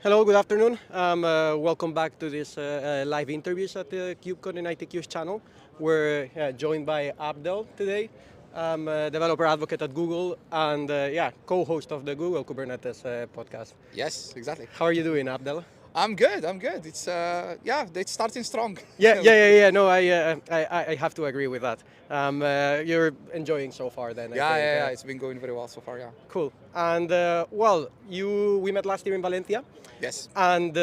Hello, good afternoon. Welcome back to this live interviews at the KubeCon and ITQ's channel. We're joined by Abdel today, developer advocate at Google and co-host of the Google Kubernetes podcast. Yes, exactly. How are you doing, Abdel? I'm good. It's it's starting strong. No, I have to agree with that. You're enjoying so far, then. I think. It's been going very well so far. Yeah. Cool. And we met last year in Valencia. Yes. And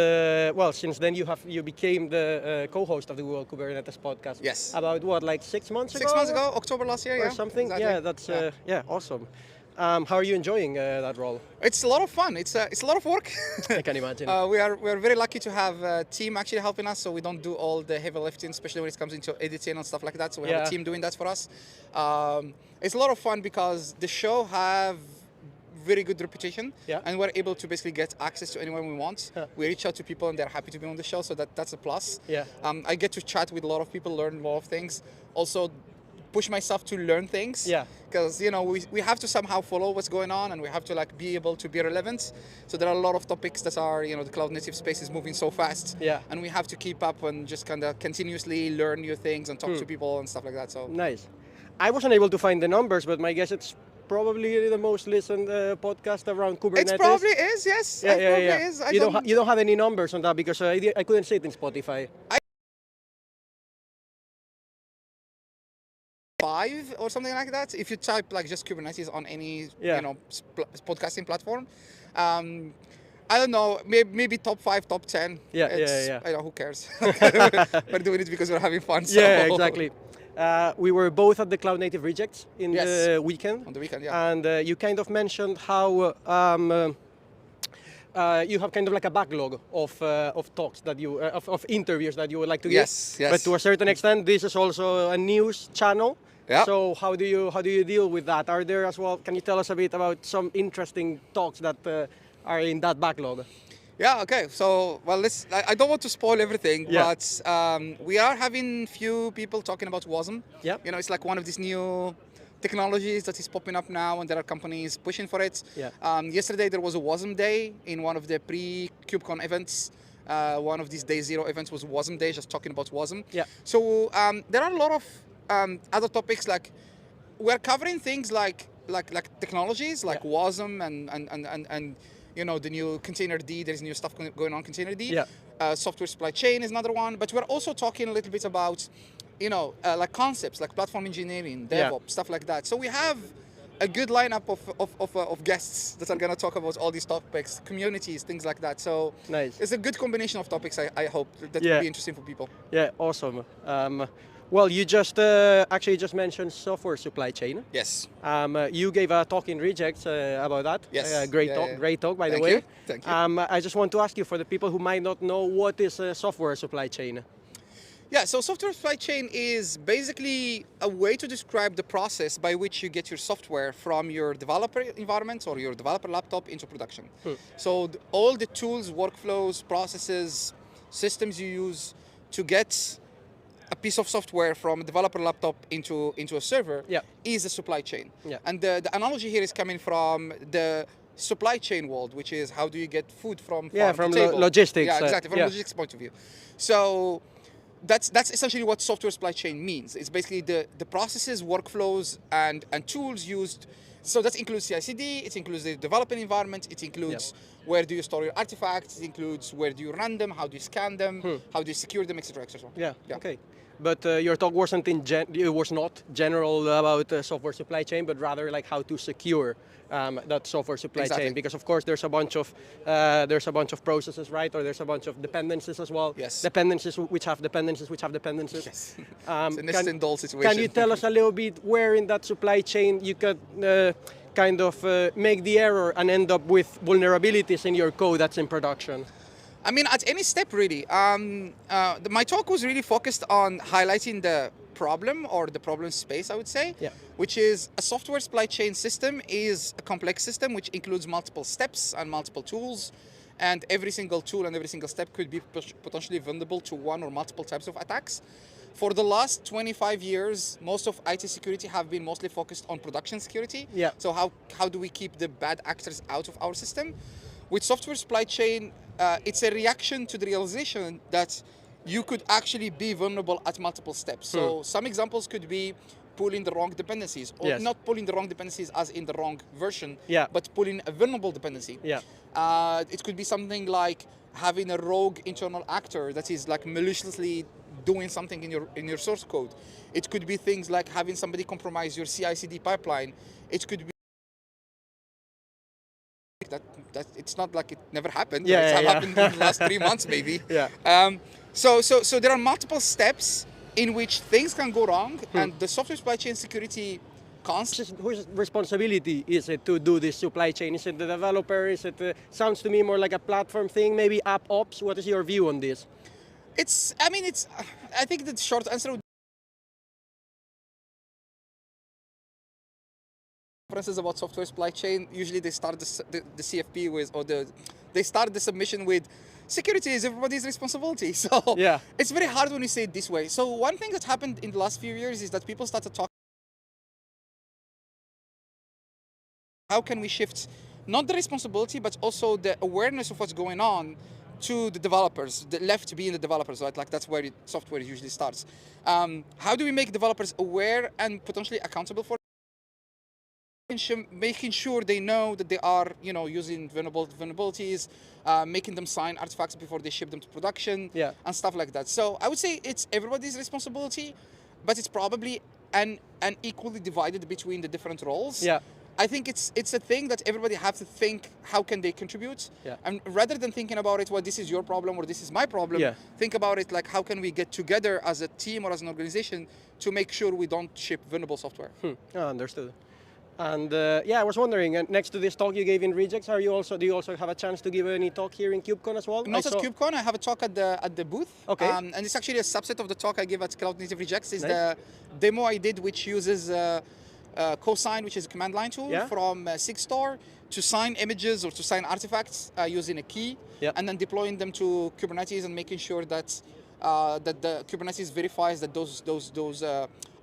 since then you became the co-host of the Google Kubernetes podcast. Yes. About what, like 6 months ago? 6 months ago, October last year. Or Yeah. something. Exactly. Yeah, that's awesome. How are you enjoying that role? It's a lot of fun. It's a lot of work. I can imagine. We are very lucky to have a team actually helping us, so we don't do all the heavy lifting, especially when it comes into editing and stuff like that. So we have a team doing that for us. It's a lot of fun because the show have very good reputation, and we're able to basically get access to anyone we want. We reach out to people and they're happy to be on the show, so that's a plus. I get to chat with a lot of people, learn a lot of things. Also, push myself to learn things. Because we have to somehow follow what's going on, and we have to be able to be relevant. So there are a lot of topics that are the cloud native space is moving so fast. And we have to keep up and just kind of continuously learn new things and talk to people and stuff like that. So nice. I wasn't able to find the numbers, but my guess it's probably the most listened podcast around Kubernetes. It probably is, yes. Is. You don't have any numbers on that because I couldn't see it in Spotify. 5 or something like that. If you type just Kubernetes on any podcasting platform, I don't know, maybe top 5, top 10. I know, who cares? We're doing it because we're having fun. So. Yeah, exactly. We were both at the Cloud Native Rejects in the weekend. On the weekend, yeah. And you kind of mentioned how you have kind of like a backlog of talks that you of interviews that you would like to give. Yes. But to a certain extent, this is also a news channel. Yeah. So how do you deal with that? Are there as well? Can you tell us a bit about some interesting talks that are in that backlog? Yeah, okay. So, I don't want to spoil everything, but we are having few people talking about WASM. Yeah. It's like one of these new technologies that is popping up now, and there are companies pushing for it. Yesterday there was a WASM day in one of the pre-KubeCon events. One of these day zero events was WASM day, just talking about WASM. So there are a lot of other topics, like we're covering things like technologies like WASM and the new Container D. There's new stuff going on Container D. Software supply chain is another one, but we're also talking a little bit about like concepts like platform engineering, DevOps, stuff like that. So we have a good lineup of guests that are going to talk about all these topics, communities, things like that. So nice. It's a good combination of topics. I hope that will be interesting for people. Yeah, awesome. Well, you just actually just mentioned software supply chain. Yes. You gave a talk in Rejects about that. Yes. Great talk, by the way. Thank you. I just want to ask you, for the people who might not know, what is a software supply chain? Yeah, so software supply chain is basically a way to describe the process by which you get your software from your developer environment or your developer laptop into production. So all the tools, workflows, processes, systems you use to get a piece of software from a developer laptop into a server is a supply chain. And the analogy here is coming from the supply chain world, which is how do you get food from farm to table. Logistics. Yeah, exactly, from a logistics point of view. So that's essentially what software supply chain means. It's basically the processes, workflows, and tools used. So that includes CI/CD, it includes the development environment, it includes where do you store your artifacts, it includes where do you run them, how do you scan them, how do you secure them, etc., etc. Yeah. Okay. But your talk wasn't it was not general about software supply chain, but rather like how to secure that software supply chain, because of course there's a bunch of processes, right? Or there's a bunch of dependencies as well. Yes. Dependencies which have dependencies which have dependencies. Yes. It's a nest and doll situation. Can you tell us a little bit where in that supply chain you could kind of make the error and end up with vulnerabilities in your code that's in production? I mean, at any step, really. My talk was really focused on highlighting the problem or the problem space, I would say, which is a software supply chain system is a complex system which includes multiple steps and multiple tools, and every single tool and every single step could be potentially vulnerable to one or multiple types of attacks. For the last 25 years, most of IT security have been mostly focused on production security. So how do we keep the bad actors out of our system? with software supply chain, it's a reaction to the realization that you could actually be vulnerable at multiple steps. So some examples could be pulling the wrong dependencies, or not pulling the wrong dependencies as in the wrong version, but pulling a vulnerable dependency. It could be something like having a rogue internal actor that is like maliciously doing something in your source code. It could be things like having somebody compromise your CI/CD pipeline. It could be that it's not like it never happened. It's happened in the last 3 months maybe. So there are multiple steps in which things can go wrong, and the software supply chain security whose responsibility is it to do this supply chain? Is it the developer? Is it sounds to me more like a platform thing, maybe app ops? What is your view on this? I think the short answer would conferences about software supply chain, usually they start the CFP with, or they start the submission with, security is everybody's responsibility. So it's very hard when you say it this way. So one thing that happened in the last few years is that people started talking, how can we shift not the responsibility, but also the awareness of what's going on to the developers, left being the developers, right? Like that's where software usually starts. How do we make developers aware and potentially accountable for making sure they know that they are, using vulnerabilities, making them sign artifacts before they ship them to production, and stuff like that. So I would say it's everybody's responsibility, but it's probably equally divided between the different roles. I think it's a thing that everybody has to think, how can they contribute? And rather than thinking about it, well, this is your problem or this is my problem, think about it like, how can we get together as a team or as an organization to make sure we don't ship vulnerable software? Understood. And I was wondering, next to this talk you gave in Rejects, do you also have a chance to give any talk here in KubeCon as well? Not at KubeCon, I have a talk at the booth. Okay. And it's actually a subset of the talk I give at Cloud Native Rejects. Is the demo I did, which uses Cosign, which is a command line tool from SigStar, to sign images or to sign artifacts using a key, and then deploying them to Kubernetes and making sure that that the Kubernetes verifies that those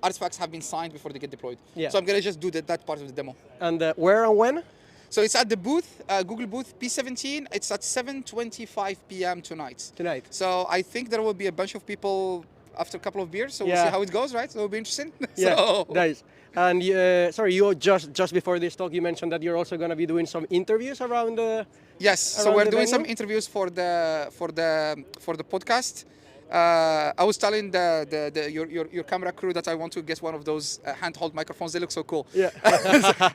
artifacts have been signed before they get deployed. So I'm going to just do that part of the demo. And where and when? So it's at the booth, Google booth P17. It's at 7:25 p.m. tonight. So I think there will be a bunch of people after a couple of beers. So we'll see how it goes, right? So it'll be interesting. Nice. And sorry, you just before this talk, you mentioned that you're also going to be doing some interviews around the. Yes. So we're doing some interviews for the podcast. I was telling your camera crew that I want to get one of those handheld microphones. They look so cool.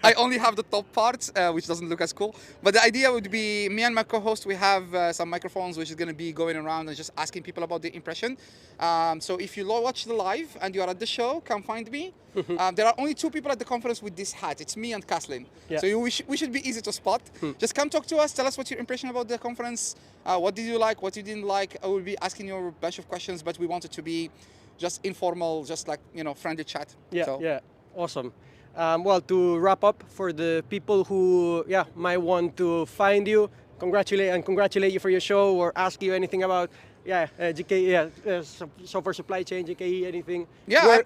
I only have the top part, which doesn't look as cool. But the idea would be, me and my co-host, we have some microphones which is going to be going around and just asking people about the impression. So if you watch the live and you are at the show, come find me. There are only 2 people at the conference with this hat. It's me and Kathleen. So we should be easy to spot. Just come talk to us. Tell us what's your impression about the conference. What did you like? What you didn't like? I will be asking you a bunch of questions, but we want it to be just informal, just like, friendly chat. Awesome. Well, to wrap up, for the people who might want to find you, congratulate you for your show, or ask you anything about software supply chain, GKE, anything.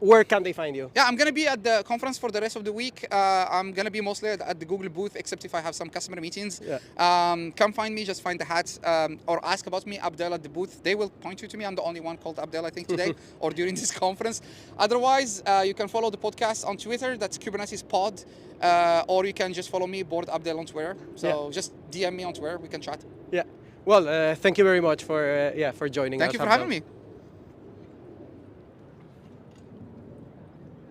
Where can they find you? I'm going to be at the conference for the rest of the week. I'm going to be mostly at the Google booth, except if I have some customer meetings. Come find me, just find the hat, or ask about me, Abdel, at the booth. They will point you to me. I'm the only one called Abdel, I think, today, or during this conference. Otherwise, you can follow the podcast on Twitter. That's Kubernetes Pod. Or you can just follow me, Board Abdel, on Twitter. So just DM me on Twitter. We can chat. Well, thank you very much for joining us. Thank you for having me.